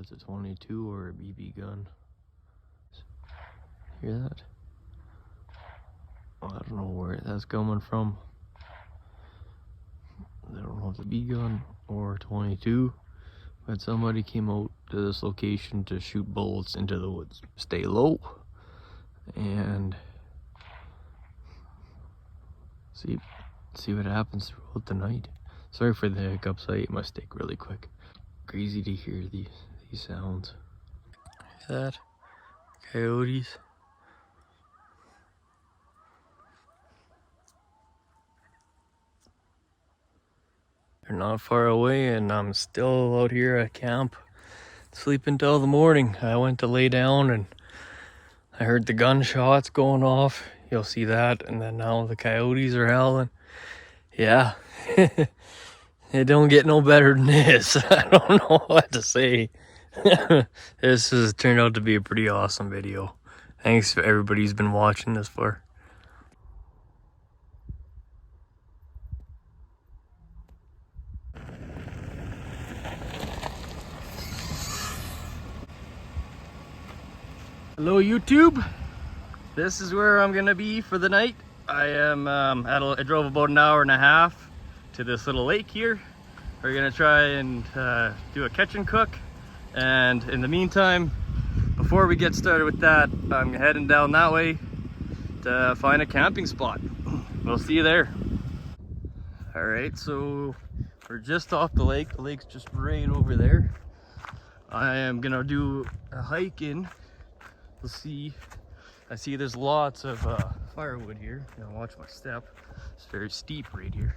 it's a 22 or a BB gun. Hear that? I don't know where that's coming from. I don't know if it's a BB gun or 22, but somebody came out to this location to shoot bullets into the woods. Stay low and see what happens throughout the night. Sorry for the hiccups, I ate my steak really quick. Crazy to hear these sounds. Hear that? Coyotes. They're not far away, and I'm still out here at camp, sleeping till the morning. I went to lay down and I heard the gunshots going off. You'll see that, and then now the coyotes are howling. Yeah, it don't get no better than this. I don't know what to say. This has turned out to be a pretty awesome video. Thanks for everybody who's been watching this far. Hello YouTube, this is where I'm gonna be for the night. I am I drove about an hour and a half to this little lake here. We're gonna try and do a catch and cook, and in the meantime, before we get started with that, I'm heading down that way to find a camping spot. We'll see you there. All right, so we're just off the lake. The lake's just right over there. I am gonna do a hike in. We'll see. I see there's lots of firewood here. Watch my step. It's very steep right here.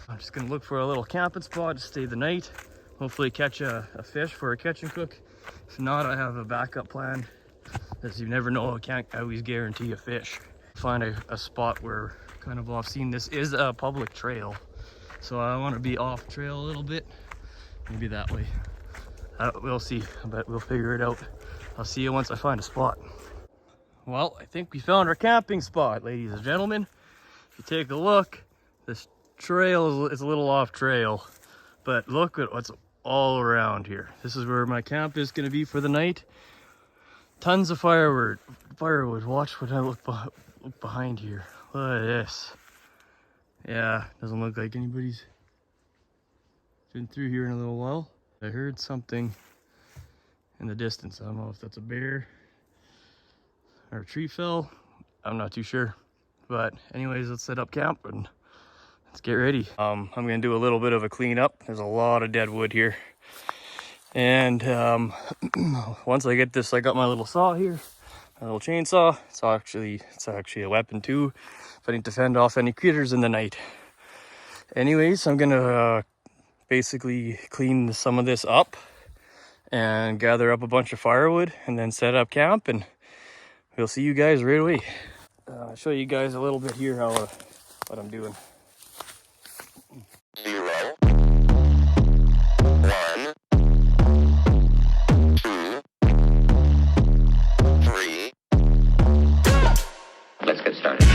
I'm just gonna look for a little camping spot to stay the night. Hopefully catch a fish for a catch and cook. If not, I have a backup plan, as you never know. I can't always guarantee a fish. Find a spot where kind of off scene. This is a public trail, so I want to be off trail a little bit. Maybe that way. We'll see, but we'll figure it out. I'll see you once I find a spot. Well, I think we found our camping spot, ladies and gentlemen. If you take a look, this trail is a little off trail, but look at what's all around here. This is where my camp is going to be for the night. Tons of firewood. Watch what I look behind here. Look at this. Yeah, doesn't look like anybody's been through here in a little while. I heard something in the distance. I don't know if that's a bear or a tree fell. I'm not too sure. But anyways, let's set up camp and let's get ready. I'm gonna do a little bit of a cleanup. There's a lot of dead wood here. And once I get this, I got my little saw here, my little chainsaw. It's actually a weapon too, if I need to fend off any critters in the night. Anyways, I'm gonna basically clean some of this up and gather up a bunch of firewood and then set up camp, and we'll see you guys right away. I'll show you guys a little bit here what I'm doing. 0, 1, 2, 3. Let's get started.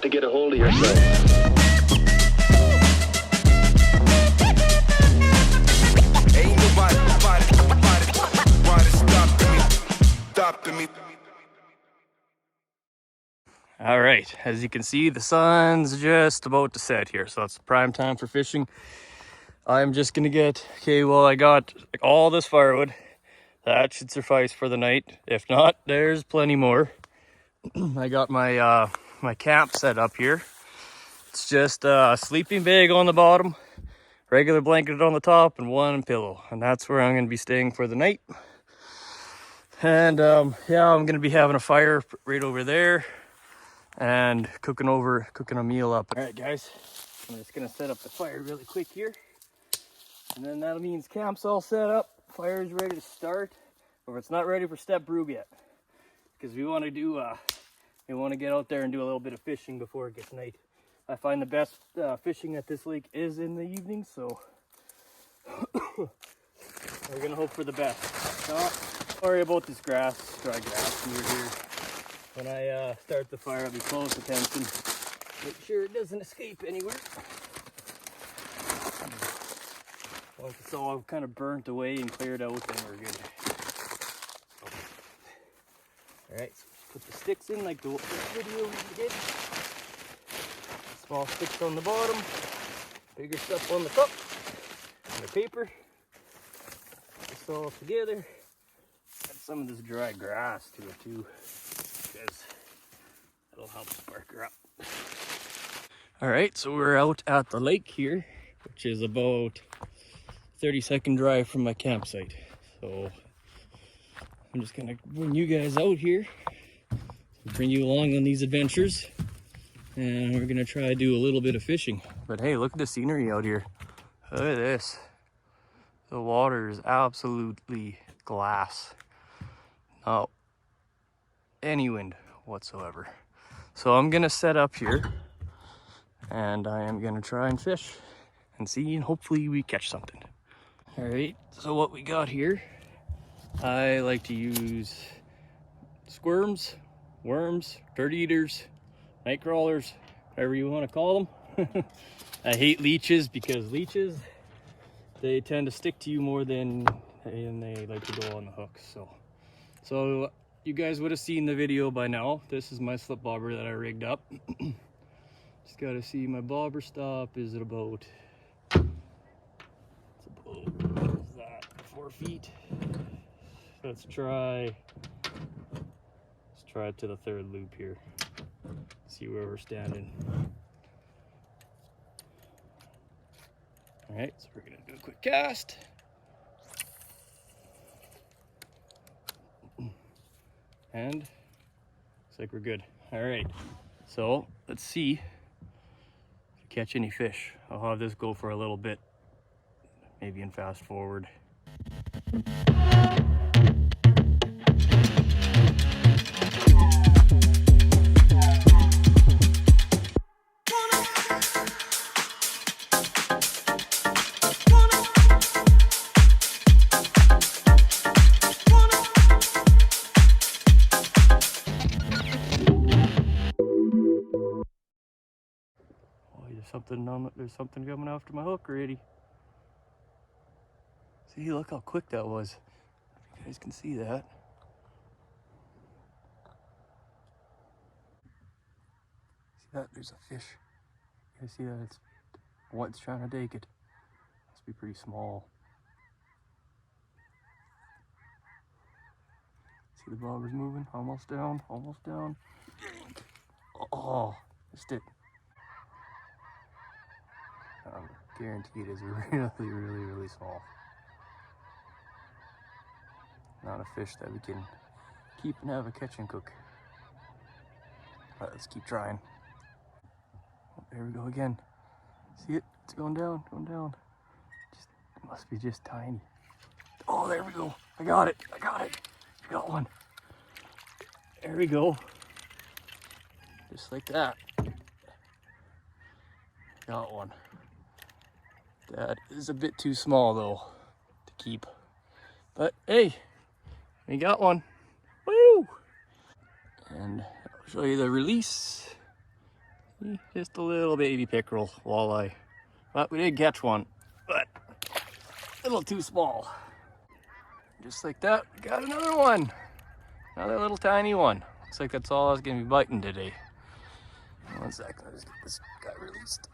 To get a hold of yourself. Ain't nobody stopping me. All right, as you can see, the sun's just about to set here, so it's prime time for fishing. I'm just gonna I got all this firewood. That should suffice for the night. If not, there's plenty more. I got my my camp set up here. It's just a sleeping bag on the bottom, regular blanket on the top, and one pillow, and that's where I'm going to be staying for the night. And yeah, I'm going to be having a fire right over there and cooking a meal up. All right guys, I'm just going to set up the fire really quick here, and then that means camp's all set up, fire's ready to start, or it's not ready for step brew yet, because we want to get out there and do a little bit of fishing before it gets night. I find the best fishing at this lake is in the evening, so We're gonna hope for the best. Don't worry about this grass, dry grass near here. When I start the fire, I'll be close attention. Make sure it doesn't escape anywhere. Once it's all kind of burnt away and cleared out, then we're good. Alright, so put the sticks in like the video we did. Small sticks on the bottom, bigger stuff on the top, and the paper. Put this all together. Add some of this dry grass to it too, because that'll help spark her up. Alright, so we're out at the lake here, which is about 30-second drive from my campsite. So I'm just gonna bring you guys out here, bring you along on these adventures, and we're gonna try to do a little bit of fishing. But hey, look at the scenery out here. Look at this. The water is absolutely glass. Not any wind whatsoever. So I'm gonna set up here and I am gonna try and fish and see, and hopefully we catch something. All right, so what we got here, I like to use squirms, worms, dirt eaters, night crawlers, whatever you want to call them. I hate leeches because leeches, they tend to stick to you more than and they like to go on the hooks. So you guys would have seen the video by now. This is my slip bobber that I rigged up. Just got to see my bobber stop is at about, what is that, 4 feet. Let's try it to the third loop here. See where we're standing. All right, so we're gonna do a quick cast. And looks like we're good. All right, so let's see if we catch any fish. I'll have this go for a little bit, maybe in fast forward. There's something coming after my hook already. See, look how quick that was. You guys can see that. See that? There's a fish. You guys see that? It's what's trying to take it. Must be pretty small. See the bobber's moving? Almost down, almost down. Oh, missed it. Guaranteed is really small. Not a fish that we can keep and have a catch and cook. All right, let's keep trying. Oh, there we go again. See it? It's going down, going down. It must be just tiny. Oh, there we go. I got it. I got one. There we go. Just like that. Got one. That is a bit too small though to keep. But hey, we got one. Woo! And I'll show you the release. Just a little baby pickerel walleye. But we did catch one, but a little too small. Just like that, we got another one. Another little tiny one. Looks like that's all I was gonna be biting today. One sec, I'll just get this guy released.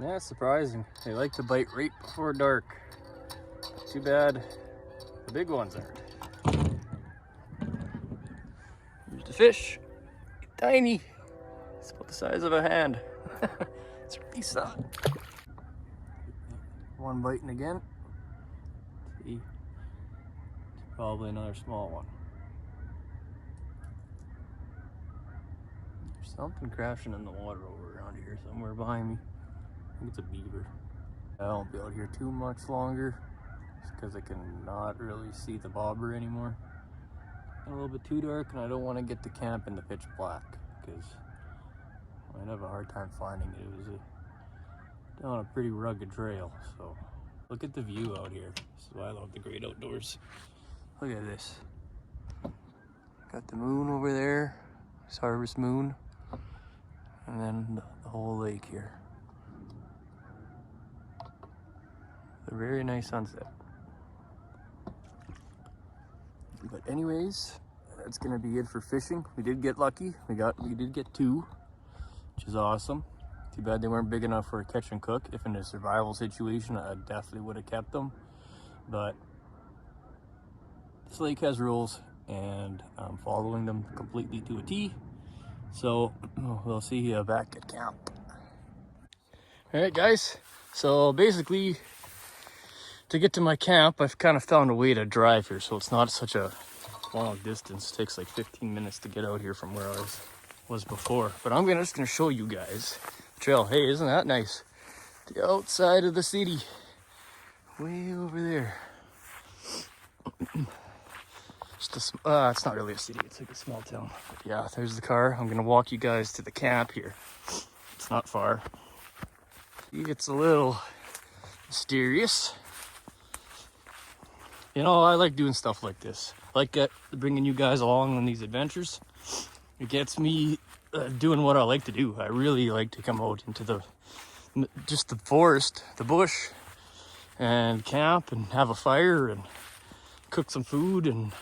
Yeah, it's surprising. They like to bite right before dark. Too bad the big ones aren't. Here's the fish. Tiny. It's about the size of a hand. It's really soft. One biting again. See, probably another small one. There's something crashing in the water over around here somewhere behind me. I think it's a beaver. I won't be out here too much longer just because I cannot really see the bobber anymore. A little bit too dark, and I don't want to get to camp in the pitch black because I might have a hard time finding it. It was down a pretty rugged trail. So look at the view out here. This is why I love the great outdoors. Look at this. Got the moon over there. It's harvest moon. And then the whole lake here. A very nice sunset. But anyways, that's gonna be it for fishing. We did get lucky. We did get 2, which is awesome. Too bad they weren't big enough for a catch and cook. If in a survival situation, I definitely would have kept them. But this lake has rules, and I'm following them completely to a T. So we'll see you back at camp. All right, guys. So basically, to get to my camp, I've kind of found a way to drive here, so it's not such a long distance. It takes like 15 minutes to get out here from where I was before. But I'm just gonna show you guys the trail. Hey, isn't that nice? The outside of the city, way over there. It's not really a city, it's like a small town. But yeah, there's the car. I'm gonna walk you guys to the camp here. It's not far. It's a little mysterious. You know, I like doing stuff like this. I like bringing you guys along on these adventures. It gets me doing what I like to do. I really like to come out into just the forest, the bush, and camp and have a fire and cook some food and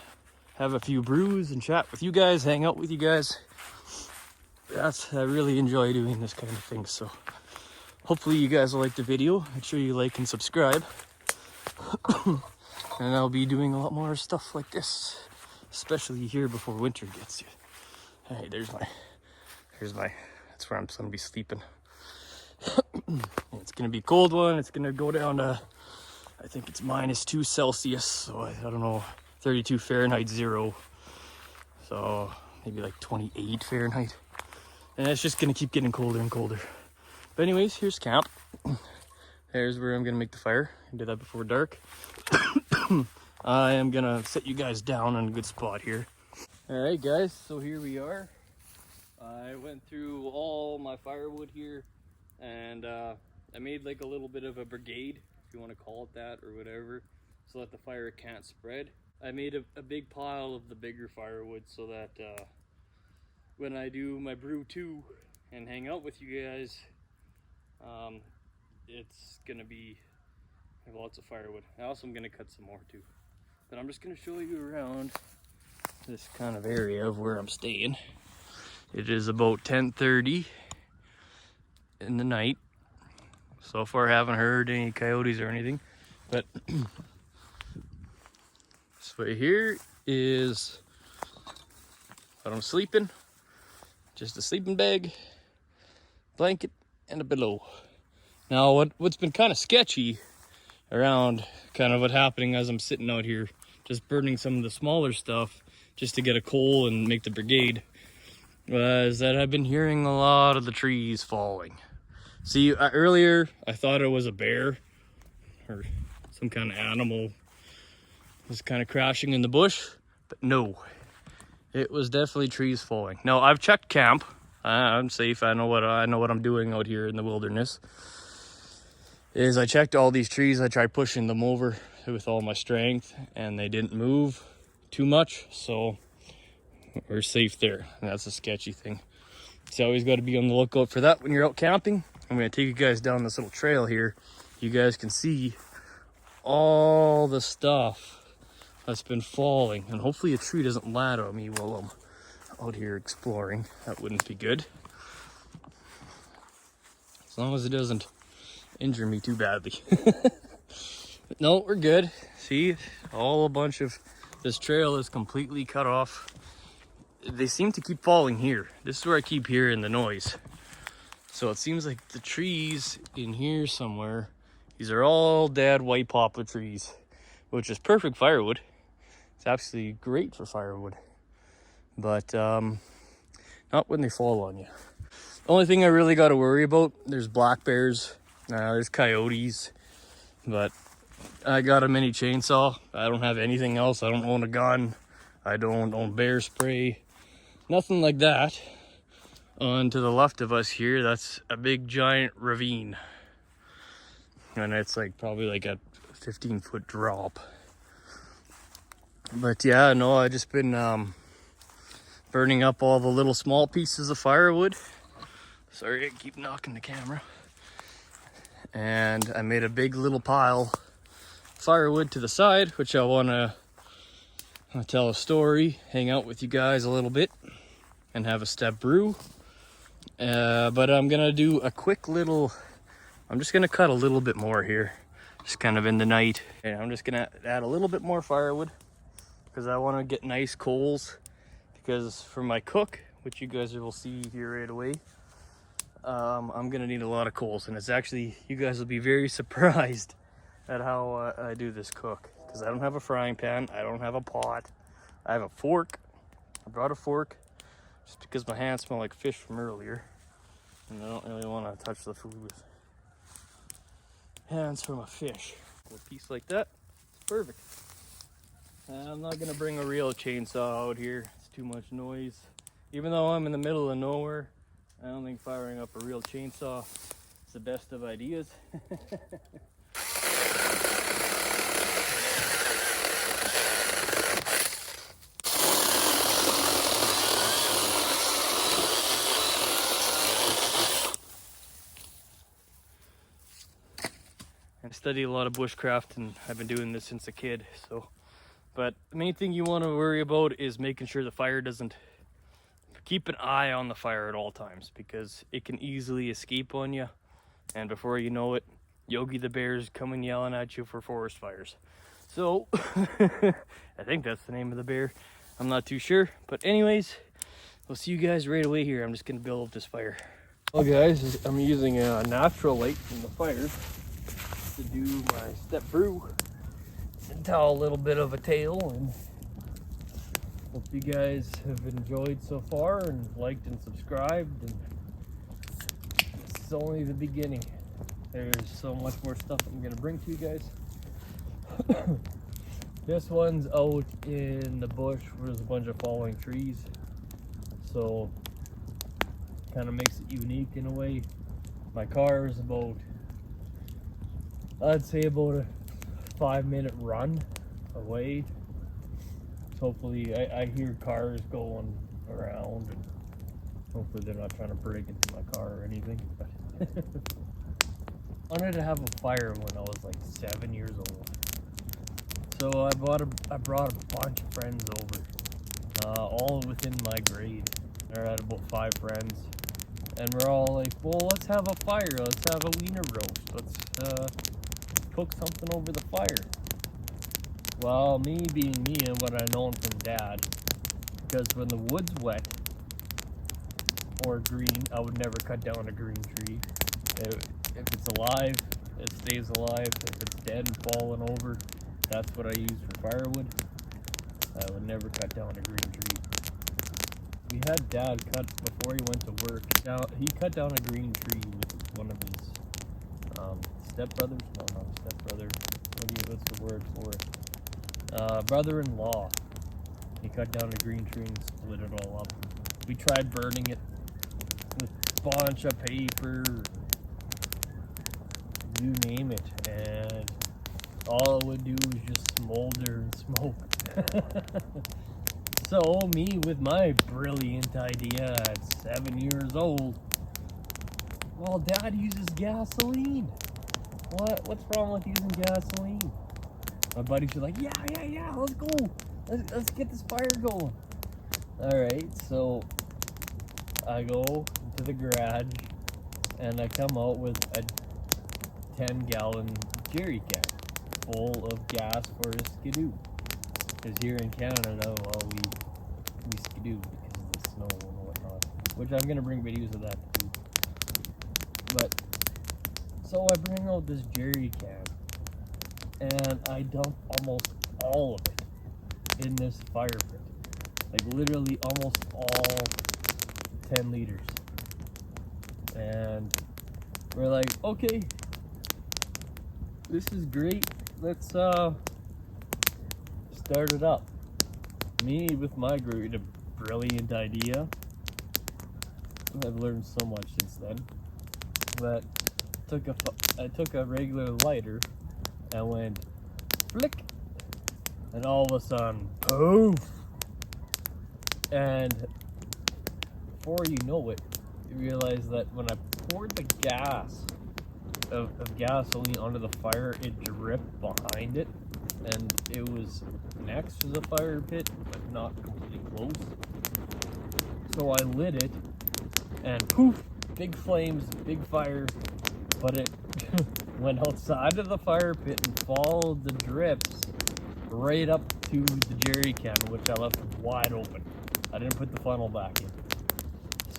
have a few brews and chat with you guys, hang out with you guys. I really enjoy doing this kind of thing. So hopefully you guys will like the video. Make sure you like and subscribe. And I'll be doing a lot more stuff like this, especially here before winter gets you. Hey, that's where I'm gonna be sleeping. It's gonna be a cold one. It's gonna go down to, I think it's -2 Celsius. So I don't know, 32 Fahrenheit 0. So maybe like 28 Fahrenheit. And it's just gonna keep getting colder and colder. But anyways, here's camp. There's where I'm gonna make the fire. I did that before dark. I am gonna set you guys down on a good spot here. All right, guys, so here we are. I went through all my firewood here, and I made like a little bit of a brigade, if you want to call it that or whatever, so that the fire can't spread. I made a big pile of the bigger firewood so that when I do my brew 2 and hang out with you guys, it's gonna be have lots of firewood. I also am gonna cut some more too. But I'm just gonna show you around this kind of area of where I'm staying. It is about 10:30 in the night. So far haven't heard any coyotes or anything, but this way here is what I'm sleeping. Just a sleeping bag, blanket, and a pillow. Now what's been kind of sketchy around kind of what happening as I'm sitting out here, just burning some of the smaller stuff just to get a coal and make the brigade, was that I've been hearing a lot of the trees falling. See, earlier I thought it was a bear or some kind of animal was kind of crashing in the bush, but no, it was definitely trees falling. Now I've checked camp. I'm safe. I know what I'm doing out here in the wilderness. I checked all these trees. I tried pushing them over with all my strength, and they didn't move too much, so we're safe there. And that's a sketchy thing. So you always got to be on the lookout for that when you're out camping. I'm going to take you guys down this little trail here. You guys can see all the stuff that's been falling, and hopefully a tree doesn't land on me while I'm out here exploring. That wouldn't be good. As long as it doesn't injure me too badly. But no, we're good. See, a bunch of this trail is completely cut off. They seem to keep falling here. This is where I keep hearing the noise. So it seems like the trees in here somewhere, these are all dead white poplar trees, which is perfect firewood. It's absolutely great for firewood, but not when they fall on you. The only thing I really got to worry about, there's black bears, there's coyotes, but I got a mini chainsaw. I don't have anything else. I don't own a gun. I don't own bear spray. Nothing like that. On to the left of us here, that's a big giant ravine. and it's like probably like a 15-foot drop. But yeah, no, I just been burning up all the little small pieces of firewood. Sorry, I keep knocking the camera. And I made a big little pile of firewood to the side, which I want to tell a story, hang out with you guys a little bit, and have a step brew. But I'm gonna do a quick little, I'm just gonna cut a little bit more here, just kind of in the night. And I'm just gonna add a little bit more firewood because I want to get nice coals, because for my cook, which you guys will see here right away, I'm gonna need a lot of coals. And it's actually, you guys will be very surprised at how I do this cook, because I don't have a frying pan, I don't have a pot, I have a fork. I brought a fork just because my hands smell like fish from earlier, and I don't really want to touch the food with hands from a fish. A piece like that, it's perfect. I'm not gonna bring a real chainsaw out here, it's too much noise. Even though I'm in the middle of nowhere, I don't think firing up a real chainsaw is the best of ideas. I study a lot of bushcraft, and I've been doing this since a kid, so. But the main thing you want to worry about is making sure the fire doesn't, keep an eye on the fire at all times, because it can easily escape on you, and before you know it, Yogi the Bear's coming yelling at you for forest fires. So I think that's the name of the bear, I'm not too sure, but anyways, we'll see you guys right away here. I'm just gonna build up this fire. Well guys, I'm using a natural light from the fire to do my step brew and tell a little bit of a tale, and hope you guys have enjoyed so far and liked and subscribed. And this is only the beginning. There's so much more stuff I'm gonna bring to you guys. This one's out in the bush where there's a bunch of falling trees, so kind of makes it unique in a way. My car is about, I'd say about a 5-minute run away. Hopefully, I hear cars going around, and hopefully they're not trying to break into my car or anything. But I wanted to have a fire when I was like 7 years old. So I brought a bunch of friends over, all within my grade. I had about 5 friends, and we're all like, well, let's have a fire, let's have a wiener roast, let's cook something over the fire. Well, me being me and what I known from Dad, because when the wood's wet or green, I would never cut down a green tree. If it's alive, it stays alive. If it's dead and falling over, that's what I use for firewood. I would never cut down a green tree. We had Dad cut, before he went to work, he cut down a green tree with one of his stepbrothers. No, not a stepbrother. What's the word for it? Brother-in-law. He cut down a green tree and split it all up. We tried burning it with a bunch of paper, you name it, and all it would do was just smolder and smoke. So me, with my brilliant idea at 7 years old, well, Dad uses gasoline. What's wrong with using gasoline? My buddies were like, yeah, let's go. Let's get this fire going. Alright, so I go to the garage and I come out with a 10-gallon jerry can full of gas for a skidoo. Because here in Canada, well, we skidoo because of the snow and whatnot. Which I'm going to bring videos of that too. But, so I bring out this jerry can, and I dump almost all of it in this fire pit. Like literally almost all 10 liters. And we're like, okay, this is great. Let's start it up. Me with my brilliant idea. I've learned so much since then. But took I took a regular lighter and went flick, and all of a sudden, poof! And before you know it, you realize that when I poured the gas of gasoline onto the fire, it dripped behind it, and it was next to the fire pit, but not completely close. So I lit it, and poof, big flames, big fire, but it went outside of the fire pit and followed the drips right up to the jerry can, which I left wide open. I didn't put the funnel back in.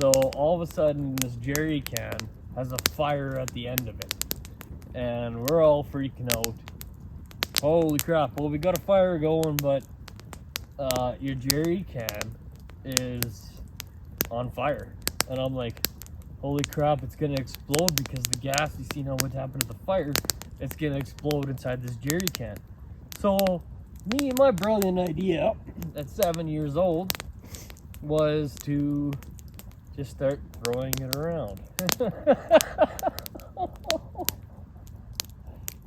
So all of a sudden, this jerry can has a fire at the end of it, and we're all freaking out. Holy crap, well, we got a fire going, but your jerry can is on fire. And I'm like, holy crap, it's gonna explode, because the gas, you see now what happened to the fire, it's gonna explode inside this jerry can. So me and my brilliant idea at 7 years old was to just start throwing it around.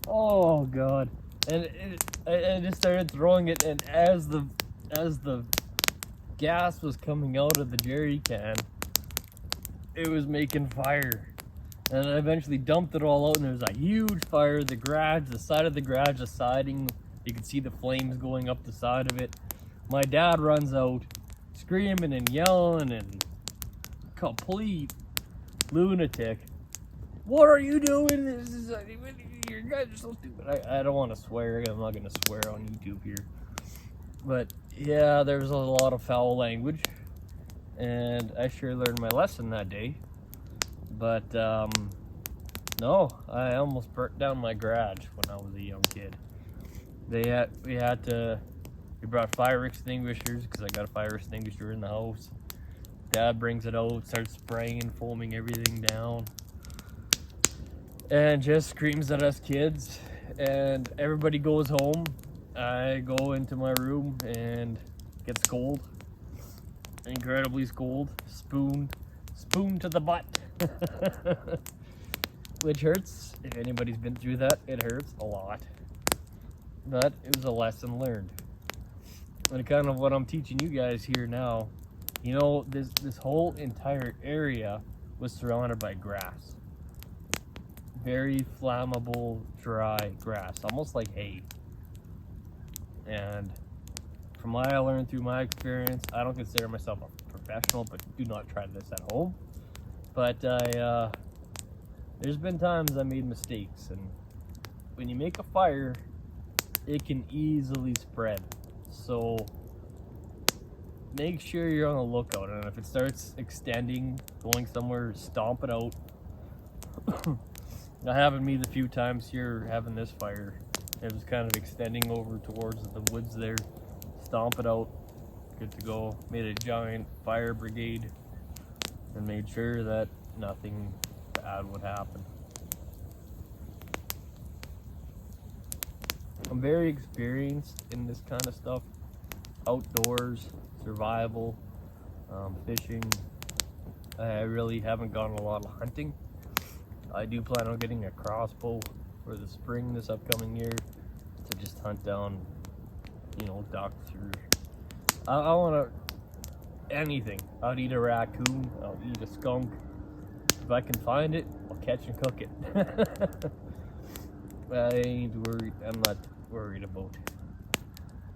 Oh god. And I just started throwing it, and as the gas was coming out of the jerry can, it was making fire. And I eventually dumped it all out, and there was a huge fire. The garage, the side of the garage, the siding, you could see the flames going up the side of it. My dad runs out screaming and yelling and complete lunatic. What are you doing? This is your guys are so stupid. I don't want to swear. I'm not going to swear on YouTube here. But yeah, there's a lot of foul language, and I sure learned my lesson that day. But no, I almost burnt down my garage when I was a young kid. We brought fire extinguishers, because I got a fire extinguisher in the house. Dad brings it out, starts spraying and foaming everything down, and just screams at us kids. And everybody goes home. I go into my room and get scolded, incredibly scolded, spoon to the butt, which hurts. If anybody's been through that, it hurts a lot, but it was a lesson learned. And kind of what I'm teaching you guys here now, you know, this whole entire area was surrounded by grass. Very flammable, dry grass, almost like hay. And from what I learned through my experience, I don't consider myself a professional, but do not try this at home. But there's been times I made mistakes, and when you make a fire, it can easily spread. So make sure you're on the lookout, and if it starts extending, going somewhere, stomp it out. That happened to me the few times here having this fire. It was kind of extending over towards the woods there. Stomp it out, good to go. Made a giant fire brigade and made sure that nothing bad would happen. I'm very experienced in this kind of stuff. Outdoors, survival, fishing. I really haven't gone a lot of hunting. I do plan on getting a crossbow for the spring this upcoming year to just hunt down, you know, ducks, or I want to anything. I'd eat a raccoon, I'll eat a skunk. If I can find it, I'll catch and cook it. I ain't worried. I'm not worried about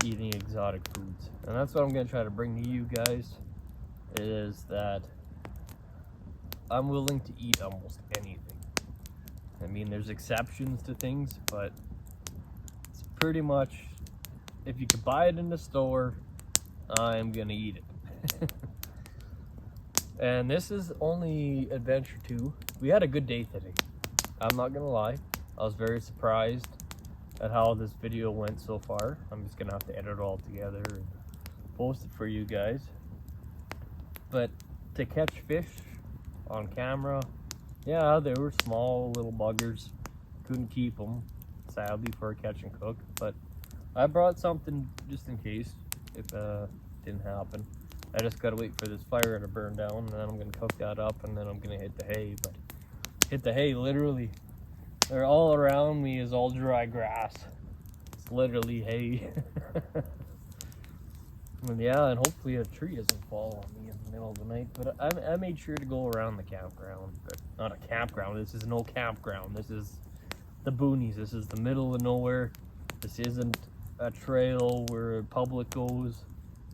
eating exotic foods, and that's what I'm going to try to bring to you guys, is that I'm willing to eat almost anything. I mean, there's exceptions to things, but it's pretty much, if you could buy it in the store, I'm gonna eat it. And this is only adventure 2. We had a good day today. I'm not gonna lie. I was very surprised at how this video went so far. I'm just gonna have to edit it all together and post it for you guys. But to catch fish on camera, yeah, they were small little buggers. Couldn't keep them, sadly, for a catch and cook. But I brought something just in case if it didn't happen. I just gotta wait for this fire to burn down, and then I'm gonna cook that up, and then I'm gonna hit the hay. But hit the hay literally They're all around me is all dry grass. It's literally hay. And yeah, and hopefully a tree doesn't fall on me in the middle of the night. But I made sure to go around the campground. But not a campground. This is no campground. This is the boonies. This is the middle of nowhere. This isn't a trail where public goes.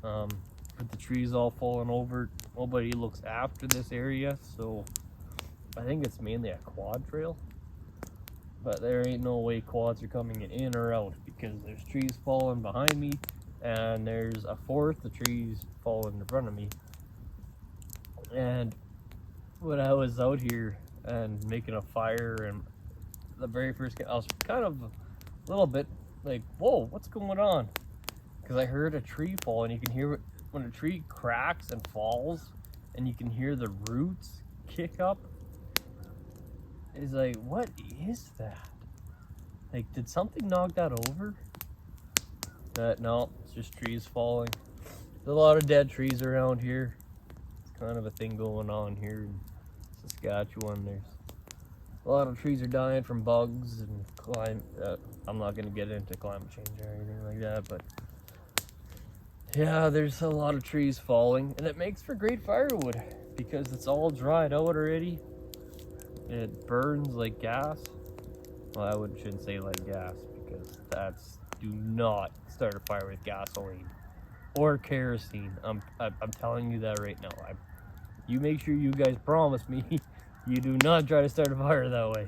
With the trees all falling over, nobody looks after this area. So I think it's mainly a quad trail. But there ain't no way quads are coming in or out because there's trees falling behind me, and there's a fourth of trees falling in front of me. And when I was out here and making a fire, and the very first, I was kind of a little bit like, whoa, what's going on? Because I heard a tree fall, and you can hear it when a tree cracks and falls, and you can hear the roots kick up. It's like, what is that? Like, did something knock that over? No, it's just trees falling. There's a lot of dead trees around here. It's kind of a thing going on here in Saskatchewan. There's a lot of trees are dying from bugs and I'm not going to get into climate change or anything like that, but yeah, there's a lot of trees falling, and it makes for great firewood because it's all dried out already. It burns like gas. Well, I shouldn't say like gas because do not start a fire with gasoline or kerosene. I'm telling you that right now. You make sure you guys promise me you do not try to start a fire that way.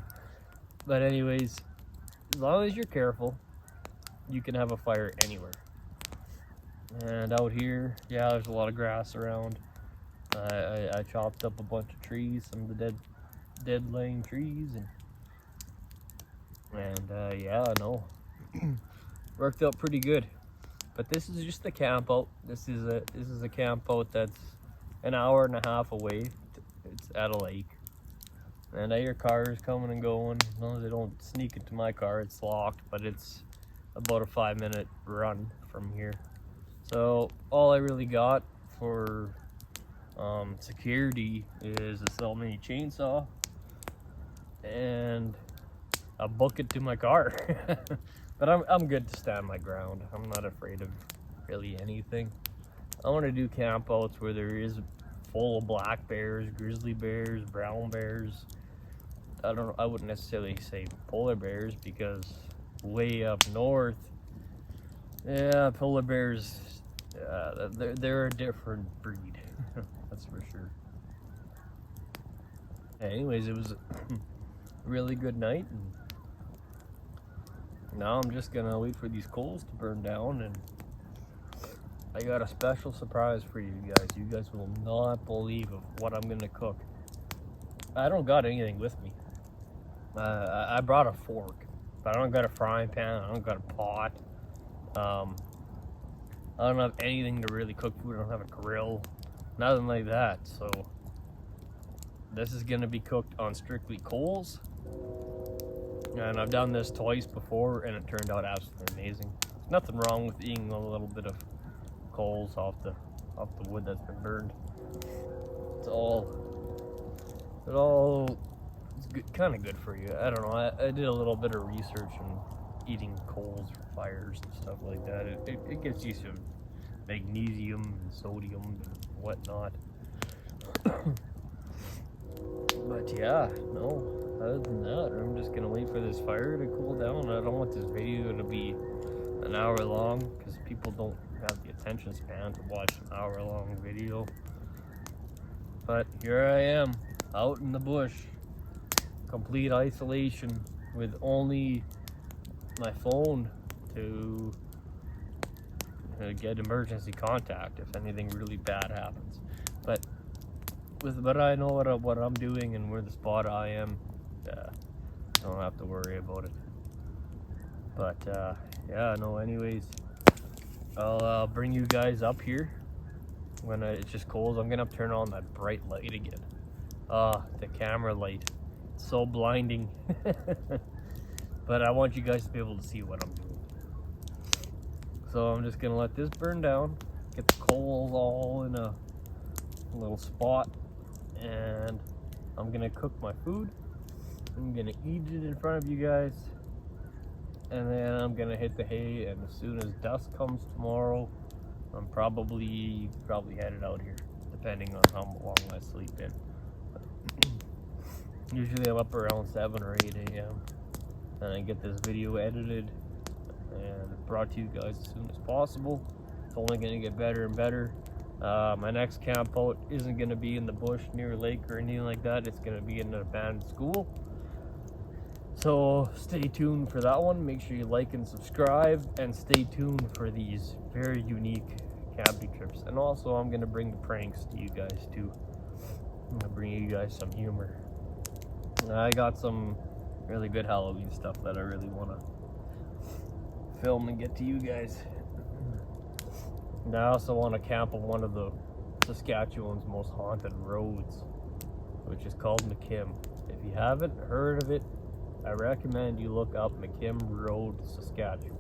But anyways, as long as you're careful, you can have a fire anywhere. And out here, yeah, there's a lot of grass around. I chopped up a bunch of trees, some of the dead laying trees, and yeah, no, worked out pretty good. But this is just a camp out. This is a camp out that's an hour and a half away. It's at a lake, and I hear cars coming and going. As long as they don't sneak into my car, it's locked, but it's about a 5-minute run from here. So all I really got for security is a cell mini chainsaw and a bucket to my car. But I'm good to stand my ground. I'm not afraid of really anything. I want to do camp outs where there is full of black bears, grizzly bears, brown bears. I wouldn't necessarily say polar bears because way up north, yeah, polar bears, they're a different breed. That's for sure. Anyways, it was a really good night, and now I'm just gonna wait for these coals to burn down, and I got a special surprise for you guys. You guys will not believe of what I'm gonna cook. I don't got anything with me. I brought a fork, but I don't got a frying pan. I don't got a pot. I don't have anything to really cook food. I don't have a grill, nothing like that. So this is gonna be cooked on strictly coals. And I've done this twice before, and it turned out absolutely amazing. There's nothing wrong with eating a little bit of coals off the wood that's been burned. It's kind of good for you. I don't know. I did a little bit of research on eating coals for fires and stuff like that. It gives you some magnesium and sodium and whatnot. But yeah, no. Other than that, I'm just gonna wait for this fire to cool down. I don't want this video to be an hour long because people don't have the attention span to watch an hour-long video. But here I am, out in the bush, complete isolation with only my phone to get emergency contact if anything really bad happens. But I know what I'm doing and where the spot I am, don't have to worry about it. But yeah, no, anyways, I'll bring you guys up here when it's just cold. I'm gonna turn on that bright light again. The camera light, it's so blinding. But I want you guys to be able to see what I'm doing. So I'm just gonna let this burn down, get the coals all in a little spot, and I'm gonna cook my food. I'm gonna eat it in front of you guys, and then I'm gonna hit the hay, and as soon as dusk comes tomorrow, I'm probably headed out here, depending on how long I sleep in. Usually I'm up around 7 or 8 a.m. and I get this video edited and brought to you guys as soon as possible. It's only gonna get better and better. My next camp out isn't gonna be in the bush near a lake or anything like that. It's gonna be in an abandoned school. So stay tuned for that one. Make sure you like and subscribe, and stay tuned for these very unique camping trips. And also I'm gonna bring the pranks to you guys too. I'm gonna bring you guys some humor. I got some really good Halloween stuff that I really wanna film and get to you guys. And I also want to camp on one of the Saskatchewan's most haunted roads, which is called McKim. If you haven't heard of it, I recommend you look up McKim Road, Saskatchewan.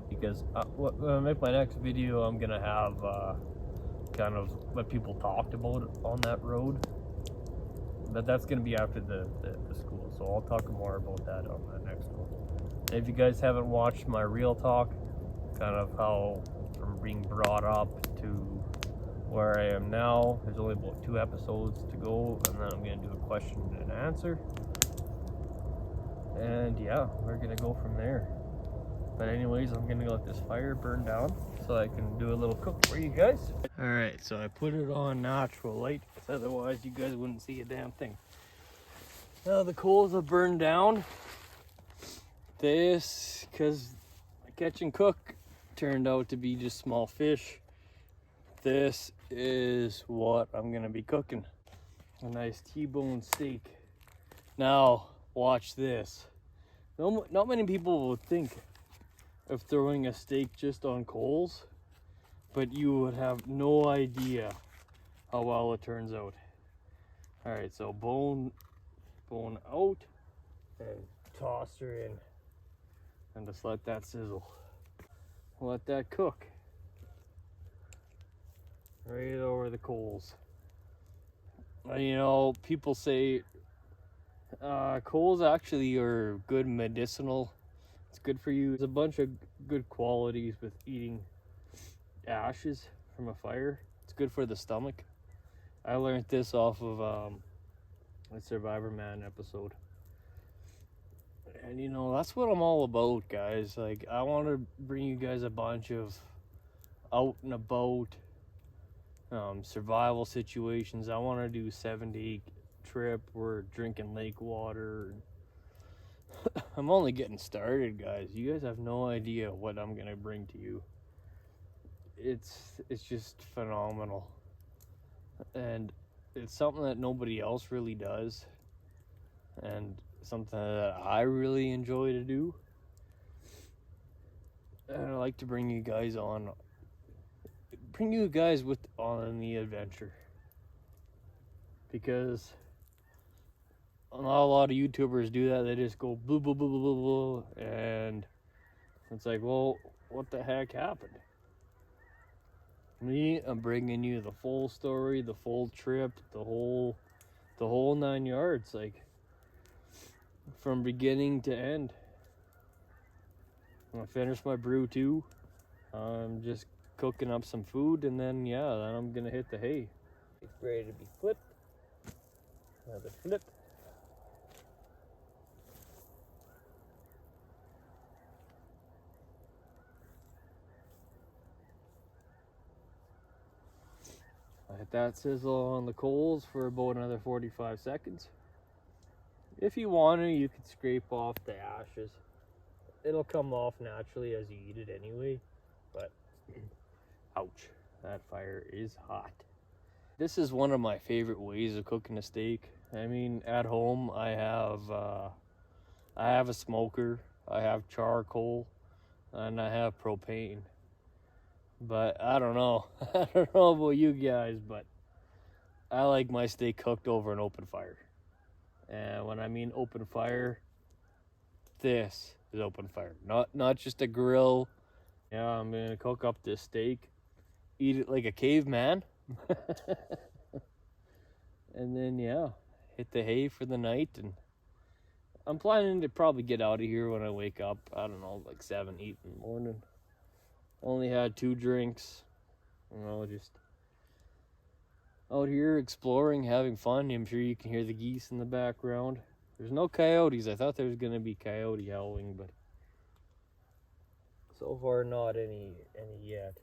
Because when I make my next video, I'm gonna have kind of what people talked about on that road. But that's gonna be after the school, so I'll talk more about that on the next one. And if you guys haven't watched my real talk, kind of how from being brought up to where I am now, there's only about 2 episodes to go, and then I'm gonna do a question and answer. And yeah, we're gonna go from there. But anyways, I'm gonna let this fire burn down so I can do a little cook for you guys. All right, so I put it on natural light, because otherwise you guys wouldn't see a damn thing. Now the coals have burned down. This, because my catch and cook turned out to be just small fish. This is what I'm gonna be cooking. A nice T-bone steak. Now, watch this. Not many people would think of throwing a steak just on coals, but you would have no idea how well it turns out. All right, so bone out and toss her in, and just let that sizzle. Let that cook right over the coals. And, you know, people say coals actually are good medicinal. It's good for you. There's a bunch of good qualities with eating ashes from a fire. It's good for the stomach. I learned this off of a Survivor Man episode. And you know, that's what I'm all about, guys. Like, I want to bring you guys a bunch of out and about survival situations. I want to do 7-day trip. We're drinking lake water. I'm only getting started, guys. You guys have no idea what I'm gonna bring to you. It's just phenomenal, and it's something that nobody else really does, and something that I really enjoy to do. And I like to bring you guys on the adventure, because not a lot of YouTubers do that. They just go blah blah blah blah blah blah, and it's like, well, what the heck happened? Me, I'm bringing you the full story, the full trip, the whole 9 yards, like from beginning to end. I'm gonna finish my brew too. I'm just cooking up some food, and then then I'm gonna hit the hay. It's ready to be flipped. Another flip. Let that sizzle on the coals for about another 45 seconds. If you want to, you could scrape off the ashes. It'll come off naturally as you eat it anyway, but ouch, that fire is hot. This is one of my favorite ways of cooking a steak. I mean, at home I have a smoker, I have charcoal, and I have propane. But I don't know. I don't know about you guys, but I like my steak cooked over an open fire. And when I mean open fire, this is open fire. Not just a grill. Yeah, I'm gonna cook up this steak, eat it like a caveman. And then hit the hay for the night and I'm planning to probably get out of here when I wake up. I don't know, like 7, 8 in the morning. Only had 2 drinks. Just out here exploring, having fun. I'm sure you can hear the geese in the background. There's no coyotes. I thought there was going to be coyote howling, but so far not any yet.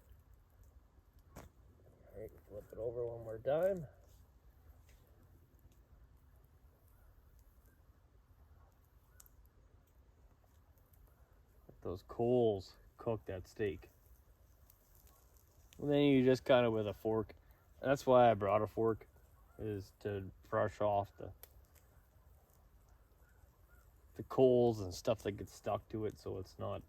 Alright, flip it over one more time. Let those coals cook that steak. And then you just kind of with a fork. That's why I brought a fork, is to brush off the coals and stuff that gets stuck to it, so it's not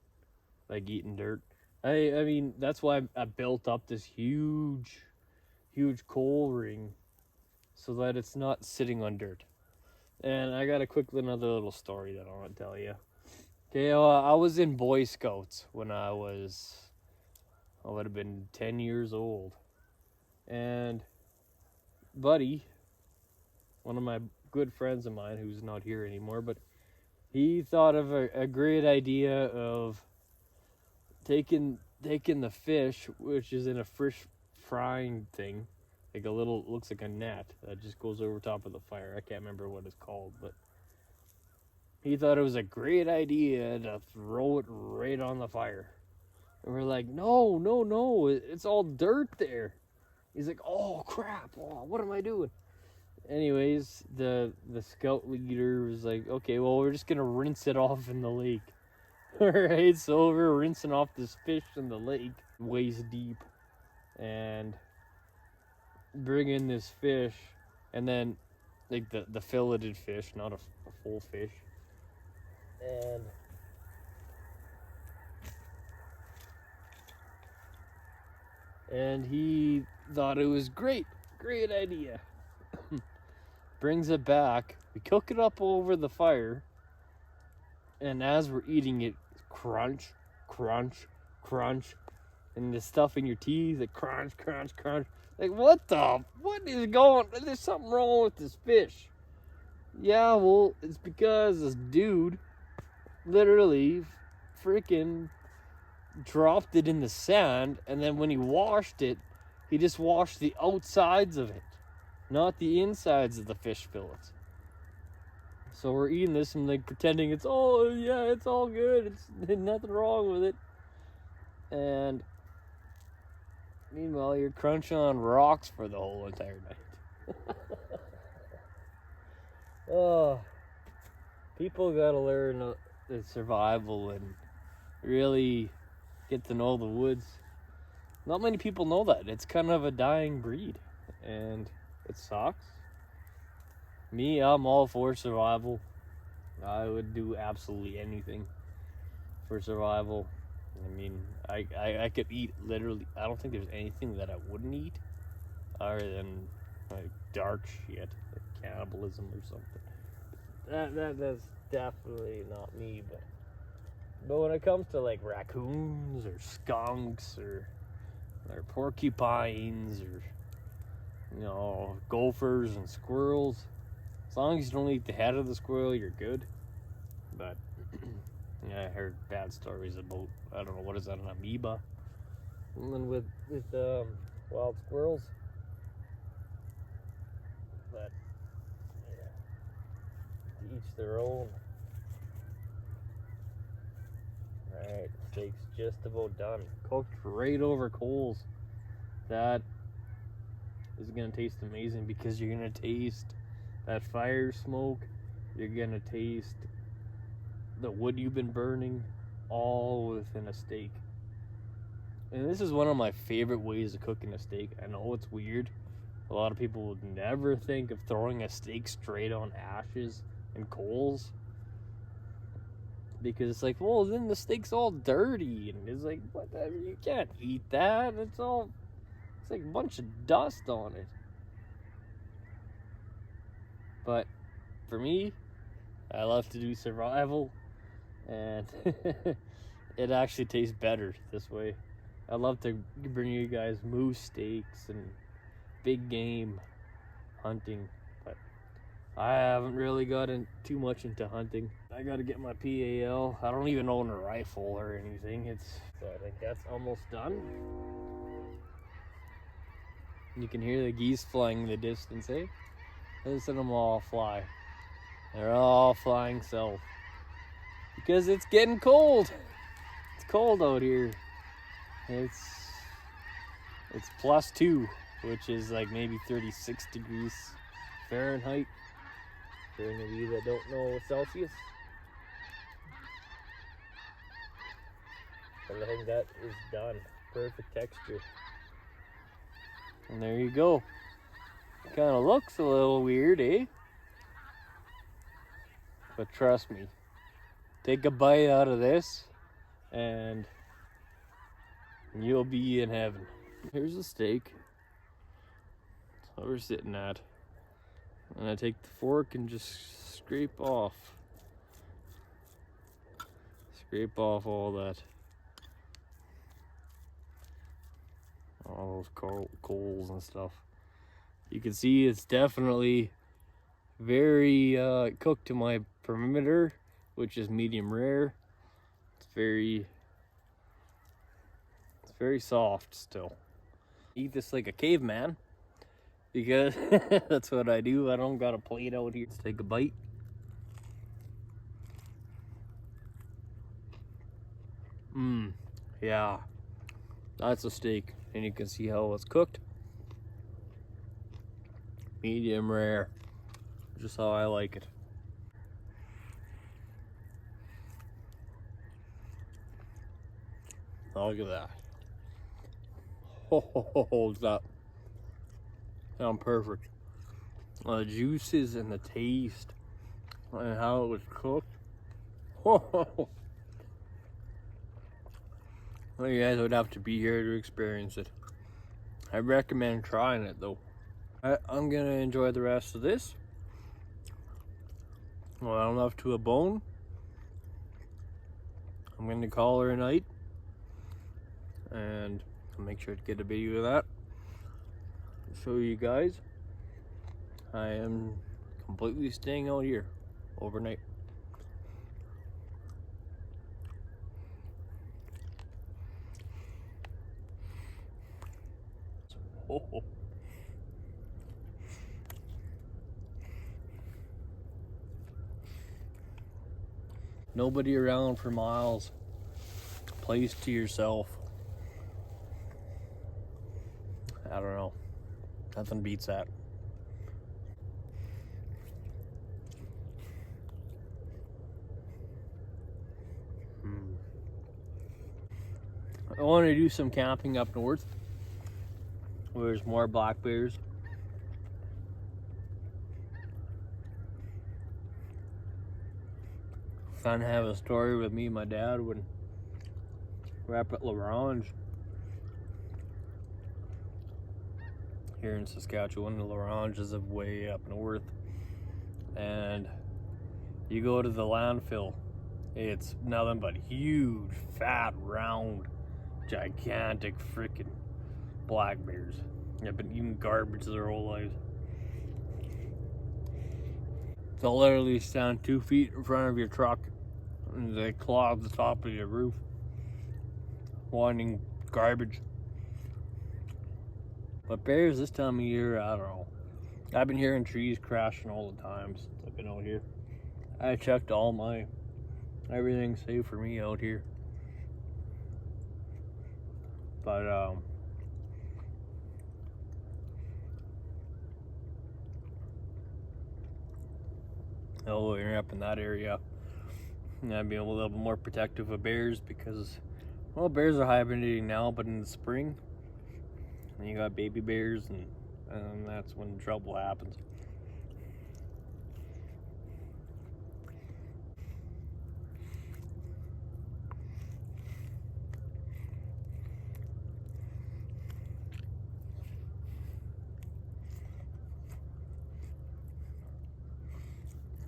like eating dirt. I mean, that's why I built up this huge coal ring so that it's not sitting on dirt. And I got another little story that I want to tell you. Okay, I was in Boy Scouts when I would have been 10 years old. And Buddy, one of my good friends of mine who's not here anymore, but he thought of a great idea of taking the fish, which is in a fish frying thing, like a little, looks like a net that just goes over top of the fire. I can't remember what it's called, but he thought it was a great idea to throw it right on the fire. And we're like, no, it's all dirt there. He's like, oh crap, what am I doing? Anyways, the scout leader was like, okay, well, we're just gonna rinse it off in the lake. Alright, so we're rinsing off this fish in the lake, waist deep, and bring in this fish, and then, like, the filleted fish, not a full fish, and he thought it was great idea. Brings it back, we cook it up over the fire, and as we're eating it, crunch, and the stuff in your teeth, like crunch. Like, what is going, there's something wrong with this fish. Yeah, well, it's because this dude literally freaking dropped it in the sand, and then when he washed it, he just washed the outsides of it, not the insides of the fish fillets. So we're eating this and like pretending it's all good, it's nothing wrong with it. And meanwhile, you're crunching on rocks for the whole entire night. Oh, people gotta learn the survival and really get to know the woods. Not many people know that. It's kind of a dying breed, and it sucks. Me, I'm all for survival. I would do absolutely anything for survival. I mean, I could eat literally, I don't think there's anything that I wouldn't eat other than like dark shit, like cannibalism or something. That's definitely not me, but when it comes to like raccoons or skunks or porcupines or gophers and squirrels, as long as you don't eat the head of the squirrel, you're good. But I heard bad stories about, I don't know, what is that, an amoeba? And then with wild squirrels. But yeah, to each their own. Alright, steak's just about done. Cooked right over coals. That is gonna taste amazing because you're gonna taste that fire smoke. You're gonna taste the wood you've been burning all within a steak. And this is one of my favorite ways of cooking a steak. I know it's weird. A lot of people would never think of throwing a steak straight on ashes and coals, because it's like, well, then the steak's all dirty, and it's like, what? You can't eat that. It's like a bunch of dust on it. But for me, I love to do survival, and it actually tastes better this way. I love to bring you guys moose steaks and big game hunting, but I haven't really gotten too much into hunting. I gotta get my PAL. I don't even own a rifle or anything. So I think that's almost done. You can hear the geese flying in the distance, eh? Listen to them all fly. They're all flying south. Because it's getting cold. It's cold out here. It's +2, which is like maybe 36 degrees Fahrenheit. For any of you that don't know Celsius. But I think that is done. Perfect texture. And there you go. Kind of looks a little weird, eh? But trust me, take a bite out of this and you'll be in heaven. Here's a steak. That's what we're sitting at. And I take the fork and just scrape off all that. All those coals and stuff. You can see it's definitely very cooked to my perimeter, which is medium rare. It's very soft still. Eat this like a caveman because that's what I do. I don't got a plate out here. Let's take a bite. Yeah, that's a steak, and you can see how it's cooked. Medium rare, just how I like it. Look at that. Hold that. Sound perfect. The juices and the taste and how it was cooked. Well, you guys would have to be here to experience it. I recommend trying it though. I'm gonna enjoy the rest of this. Well enough to a bone. I'm gonna call her a night, and I'll make sure to get a video of that. Show you guys. I am completely staying out here overnight. Oh. Nobody around for miles. Place to yourself. I don't know. Nothing beats that. I want to do some camping up north where there's more black bears. Kind of have a story with me and my dad when we're up at LaRange here in Saskatchewan. LaRange is way up north, and you go to the landfill, it's nothing but huge, fat, round, gigantic freaking black bears. They've been eating garbage their whole lives. They'll literally stand 2 feet in front of your truck and they clog the top of your roof, wanting garbage. But bears this time of year, I don't know. I've been hearing trees crashing all the time since I've been out here. I checked everything's safe for me out here. But oh, you're up in that area, I'd be a little bit more protective of bears because, well, bears are hibernating now, but in the spring, and you got baby bears, and that's when trouble happens.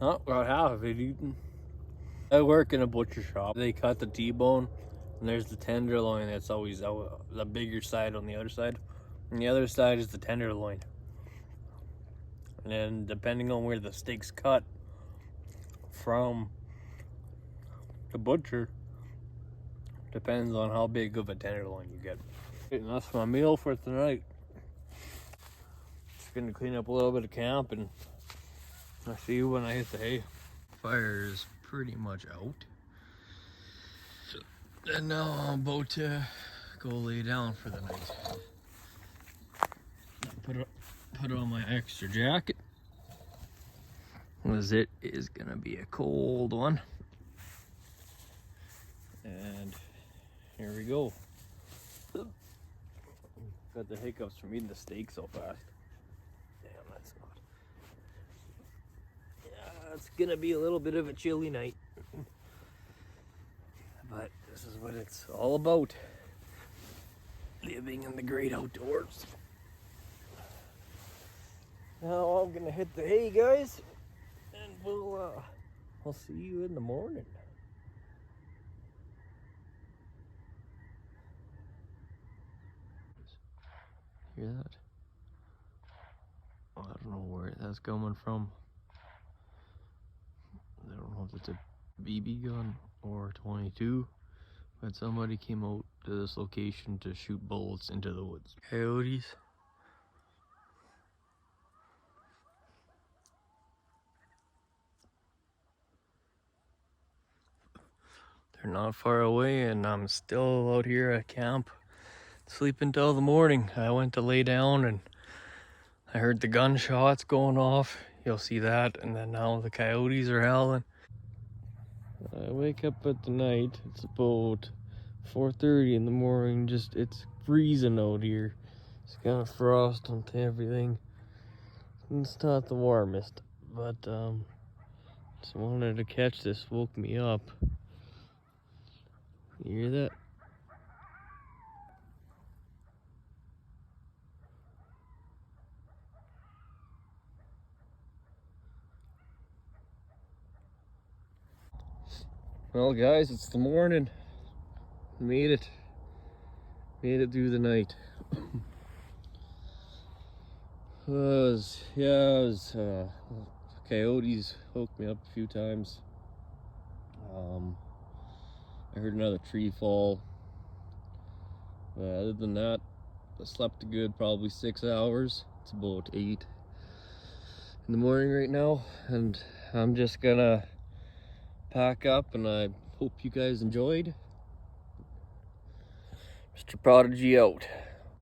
Oh, got half of it eaten. I work in a butcher shop. They cut the T-bone, and there's the tenderloin that's always out, the bigger side on the other side. And the other side is the tenderloin. And then depending on where the steak's cut from the butcher, depends on how big of a tenderloin you get. And that's my meal for tonight. Just gonna clean up a little bit of camp, and I'll see you when I hit the hay. Fire is pretty much out. And now I'm about to go lay down for the night. Put on my extra jacket, because it is gonna be a cold one. And here we go. Got the hiccups from eating the steak so fast. Damn, that's not. Yeah, it's gonna be a little bit of a chilly night. But this is what it's all about. Living in the great outdoors. Now I'm gonna hit the hay, guys, and I'll see you in the morning. Hear that? Oh, I don't know where that's coming from. I don't know if it's a BB gun or 22, but somebody came out to this location to shoot bullets into the woods. Coyotes. They're not far away, and I'm still out here at camp, sleeping till the morning. I went to lay down and I heard the gunshots going off. You'll see that, and then now the coyotes are howling. I wake up at the night. It's about 4:30 in the morning. It's freezing out here. It's got a frost onto everything. It's not the warmest, but just wanted to catch this. Woke me up. You hear that? Well, guys, it's the morning. Made it through the night. Coyotes woke me up a few times. I heard another tree fall. But other than that, I slept a good probably 6 hours. It's about 8 in the morning right now, and I'm just gonna pack up, and I hope you guys enjoyed. Mr. Prodigy out.